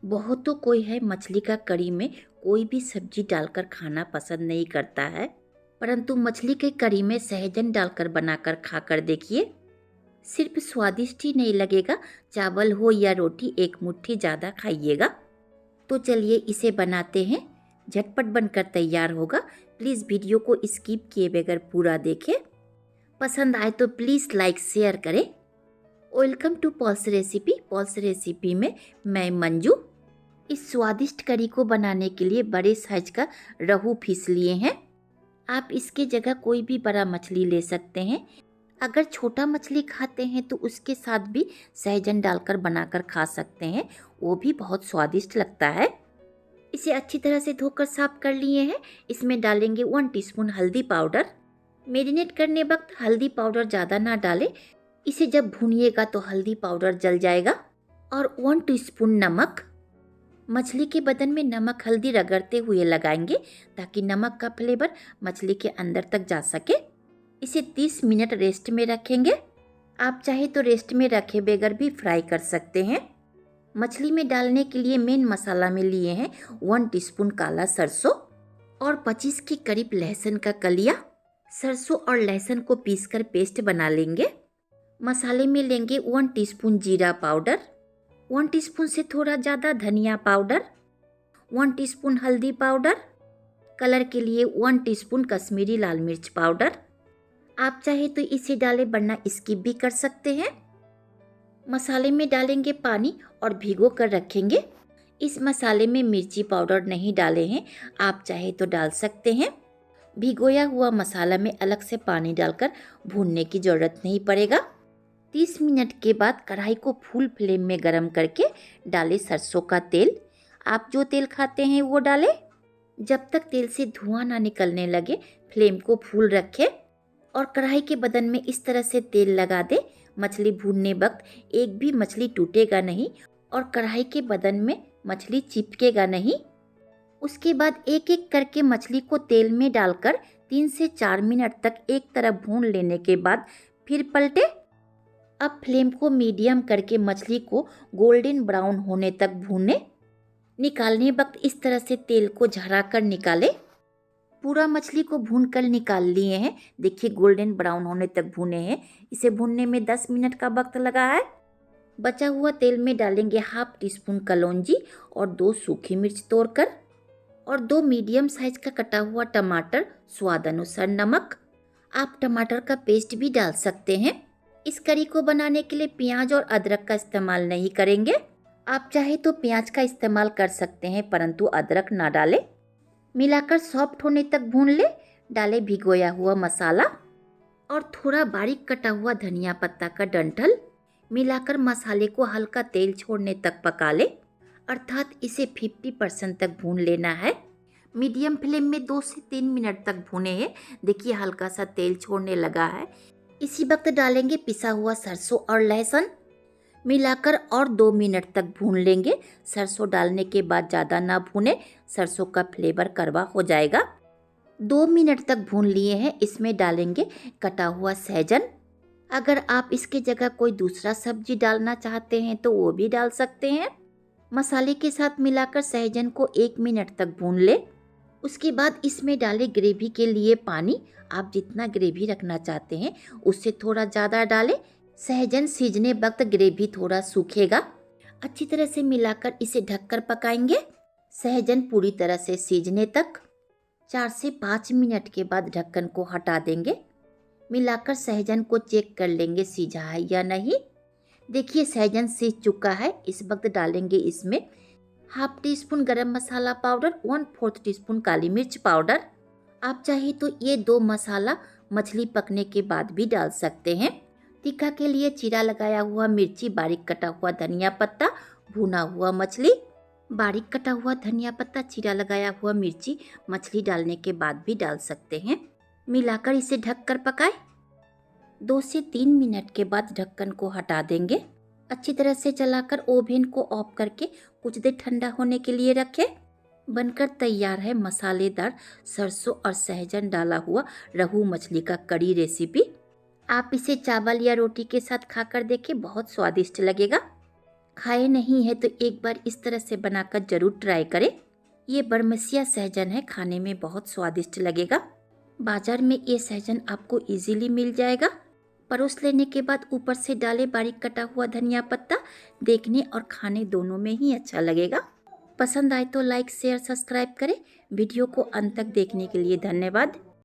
बहुतों कोई है मछली का करी में कोई भी सब्जी डालकर खाना पसंद नहीं करता है, परंतु मछली के करी में सहजन डालकर बनाकर खाकर देखिए। सिर्फ स्वादिष्ट ही नहीं लगेगा, चावल हो या रोटी एक मुट्ठी ज़्यादा खाइएगा। तो चलिए इसे बनाते हैं, झटपट बनकर तैयार होगा। प्लीज़ वीडियो को स्किप किए बगैर पूरा देखें। पसंद आए तो प्लीज़ लाइक शेयर करें। Welcome to Paul's recipe. Paul's recipe में मैं मंजू। इस स्वादिष्ट करी को बनाने के लिए बड़े साइज का रहू फिश लिए हैं। आप इसके जगह कोई भी बड़ा मछली ले सकते हैं। अगर छोटा मछली खाते हैं तो उसके साथ भी सहजन डालकर बनाकर खा सकते हैं, वो भी बहुत स्वादिष्ट लगता है। इसे अच्छी तरह से धोकर साफ कर लिए हैं। इसमें डालेंगे 1 टीस्पून हल्दी पाउडर। मैरिनेट करने वक्त हल्दी पाउडर ज़्यादा ना डालें, इसे जब भूनिएगा तो हल्दी पाउडर जल जाएगा। और 1 टीस्पून नमक। मछली के बदन में नमक हल्दी रगड़ते हुए लगाएंगे ताकि नमक का फ्लेवर मछली के अंदर तक जा सके। इसे 30 मिनट रेस्ट में रखेंगे। आप चाहे तो रेस्ट में रखे बगैर भी फ्राई कर सकते हैं। मछली में डालने के लिए मेन मसाला में लिए हैं 1 टीस्पून काला सरसों और 25 के करीब लहसुन का कलिया। सरसों और लहसुन को पीसकर पेस्ट बना लेंगे। मसाले में लेंगे 1 टीस्पून जीरा पाउडर, 1 टीस्पून से थोड़ा ज़्यादा धनिया पाउडर, 1 टीस्पून हल्दी पाउडर, कलर के लिए 1 टीस्पून कश्मीरी लाल मिर्च पाउडर। आप चाहे तो इसे डालें वरना स्किप भी कर सकते हैं। मसाले में डालेंगे पानी और भिगो कर रखेंगे। इस मसाले में मिर्ची पाउडर नहीं डाले हैं, आप चाहे तो डाल सकते हैं। भिगोया हुआ मसाला में अलग से पानी डालकर भूनने की ज़रूरत नहीं पड़ेगा। 30 मिनट के बाद कढ़ाई को फुल फ्लेम में गरम करके डालें सरसों का तेल। आप जो तेल खाते हैं वो डालें। जब तक तेल से धुआं ना निकलने लगे फ्लेम को फुल रखें और कढ़ाई के बदन में इस तरह से तेल लगा दें। मछली भूनने वक्त एक भी मछली टूटेगा नहीं और कढ़ाई के बदन में मछली चिपकेगा नहीं। उसके बाद एक एक करके मछली को तेल में डालकर 3 से 4 मिनट तक एक तरफ भून लेने के बाद फिर पलटे। अब फ्लेम को मीडियम करके मछली को गोल्डन ब्राउन होने तक भूनें। निकालने वक्त इस तरह से तेल को झरा कर निकालें। पूरा मछली को भून कर निकाल लिए हैं। देखिए गोल्डन ब्राउन होने तक भुने हैं। इसे भूनने में 10 मिनट का वक्त लगा है। बचा हुआ तेल में डालेंगे 1/2 टीस्पून कलौंजी और 2 सूखी मिर्च तोड़कर और 2 मीडियम साइज का कटा हुआ टमाटर, स्वाद अनुसार नमक। आप टमाटर का पेस्ट भी डाल सकते हैं। इस करी को बनाने के लिए प्याज और अदरक का इस्तेमाल नहीं करेंगे। आप चाहे तो प्याज का इस्तेमाल कर सकते हैं परंतु अदरक ना डालें। मिलाकर सॉफ्ट होने तक भून ले। डालें भिगोया हुआ मसाला और थोड़ा बारीक कटा हुआ धनिया पत्ता का डंठल। मिलाकर मसाले को हल्का तेल छोड़ने तक पका ले, अर्थात इसे 50% तक भून लेना है। मीडियम फ्लेम में 2 से 3 मिनट तक भूने हैं। देखिए हल्का सा तेल छोड़ने लगा है। इसी वक्त डालेंगे पिसा हुआ सरसों और लहसुन। मिलाकर और 2 मिनट तक भून लेंगे। सरसों डालने के बाद ज़्यादा ना भूने, सरसों का फ्लेवर कड़वा हो जाएगा। 2 मिनट तक भून लिए हैं। इसमें डालेंगे कटा हुआ सहजन। अगर आप इसके जगह कोई दूसरा सब्जी डालना चाहते हैं तो वो भी डाल सकते हैं। मसाले के साथ मिलाकर सहजन को 1 मिनट तक भून ले। उसके बाद इसमें डालें ग्रेवी के लिए पानी। आप जितना ग्रेवी रखना चाहते हैं उससे थोड़ा ज़्यादा डालें। सहजन सीजने वक्त ग्रेवी थोड़ा सूखेगा। अच्छी तरह से मिलाकर इसे ढककर पकाएंगे सहजन पूरी तरह से सीजने तक। 4 से 5 मिनट के बाद ढक्कन को हटा देंगे। मिलाकर सहजन को चेक कर लेंगे सीझा है या नहीं। देखिए सहजन सीज चुका है। इस वक्त डालेंगे इसमें 1/2 टीस्पून गरम मसाला पाउडर, 1/4 टीस्पून काली मिर्च पाउडर। आप चाहे तो ये 2 मसाला मछली पकने के बाद भी डाल सकते हैं। तीखा के लिए चीरा लगाया हुआ मिर्ची, बारीक कटा हुआ धनिया पत्ता, भुना हुआ मछली। बारीक कटा हुआ धनिया पत्ता, चीरा लगाया हुआ मिर्ची मछली डालने के बाद भी डाल सकते हैं। मिलाकर इसे ढक कर पकाएं। 2 से 3 मिनट के बाद ढक्कन को हटा देंगे। अच्छी तरह से चलाकर ओवन को ऑफ करके कुछ देर ठंडा होने के लिए रखें। बनकर तैयार है मसालेदार सरसों और सहजन डाला हुआ रहू मछली का करी रेसिपी। आप इसे चावल या रोटी के साथ खाकर देखें, बहुत स्वादिष्ट लगेगा। खाए नहीं है तो एक बार इस तरह से बनाकर ज़रूर ट्राई करें। ये बरमसिया सहजन है, खाने में बहुत स्वादिष्ट लगेगा। बाजार में ये सहजन आपको इजीली मिल जाएगा। परोस लेने के बाद ऊपर से डाले बारीक कटा हुआ धनिया पत्ता, देखने और खाने दोनों में ही अच्छा लगेगा। पसंद आए तो लाइक शेयर सब्सक्राइब करें। वीडियो को अंत तक देखने के लिए धन्यवाद।